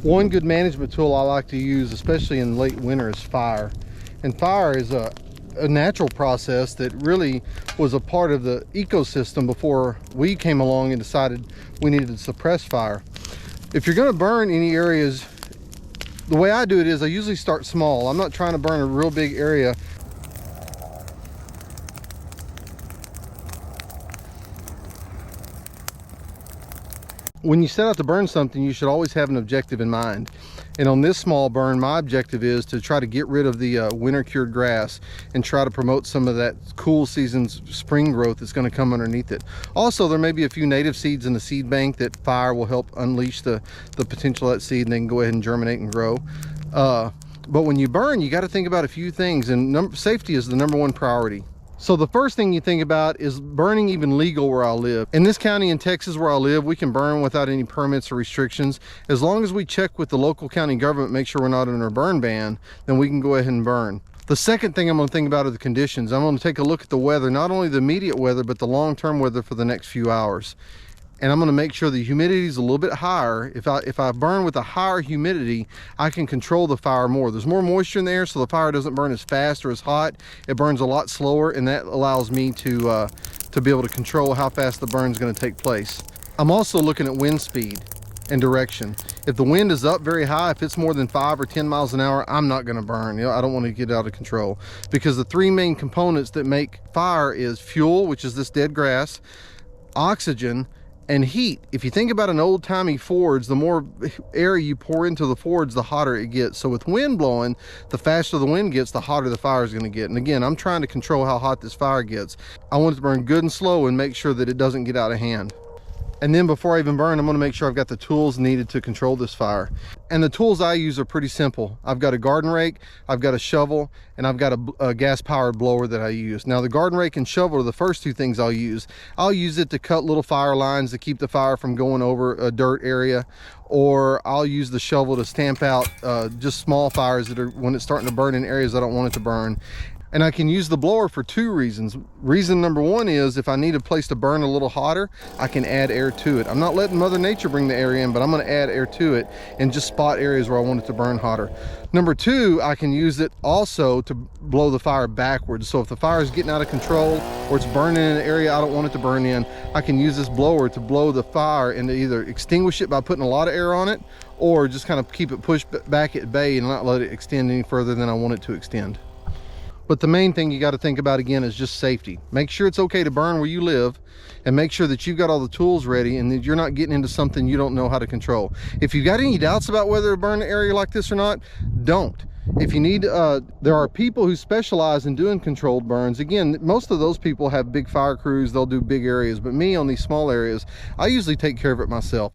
One good management tool I like to use, especially in late winter, is fire. And fire is a natural process that really was a part of the ecosystem before we came along and decided we needed to suppress fire. If you're going to burn any areas, the way I do it is I usually start small. I'm not trying to burn a real big area. When you set out to burn something, you should always have an objective in mind. And on this small burn, my objective is to try to get rid of the winter cured grass and try to promote some of that cool season's spring growth that's going to come underneath it. Also, there may be a few native seeds in the seed bank that fire will help unleash the potential of that seed, and they can go ahead and germinate and grow. But when you burn, you got to think about a few things, and safety is the #1 priority. So the first thing you think about is burning even legal where I live. In this county in Texas where I live, we can burn without any permits or restrictions. As long as we check with the local county government, make sure we're not under a burn ban, then we can go ahead and burn. The second thing I'm going to think about are the conditions. I'm going to take a look at the weather, not only the immediate weather, but the long-term weather for the next few hours. And I'm going to make sure the humidity is a little bit higher. If I burn with a higher humidity, I can control the fire more. There's more moisture in the air, so the fire doesn't burn as fast or as hot. It burns a lot slower, and that allows me to be able to control how fast the burn is going to take place. I'm also looking at wind speed and direction. If the wind is up very high, if it's more than 5 or 10 miles an hour, I'm not going to burn. You know, I don't want to get out of control, because the three main components that make fire is fuel, which is this dead grass, oxygen, and heat. If you think about an old-timey forge, the more air you pour into the forge, the hotter it gets. So with wind blowing, the faster the wind gets, the hotter the fire is going to get. And again, I'm trying to control how hot this fire gets. I want it to burn good and slow and make sure that it doesn't get out of hand. And then before I even burn, I'm going to make sure I've got the tools needed to control this fire. And the tools I use are pretty simple. I've got a garden rake, I've got a shovel, and I've got a gas-powered blower that I use. Now the garden rake and shovel are the first two things I'll use. I'll use it to cut little fire lines to keep the fire from going over a dirt area, or I'll use the shovel to stamp out just small fires that are when it's starting to burn in areas I don't want it to burn. And I can use the blower for two reasons. Reason #1 is if I need a place to burn a little hotter, I can add air to it. I'm not letting Mother Nature bring the air in, but I'm going to add air to it and just spot areas where I want it to burn hotter. #2, I can use it also to blow the fire backwards. So if the fire is getting out of control or it's burning in an area I don't want it to burn in, I can use this blower to blow the fire and to either extinguish it by putting a lot of air on it, or just kind of keep it pushed back at bay and not let it extend any further than I want it to extend. But the main thing you got to think about again is just safety. Make sure it's okay to burn where you live, and make sure that you've got all the tools ready and that you're not getting into something you don't know how to control. If you've got any doubts about whether to burn an area like this or not, don't. If you need, there are people who specialize in doing controlled burns. Again, most of those people have big fire crews, they'll do big areas, but me on these small areas, I usually take care of it myself.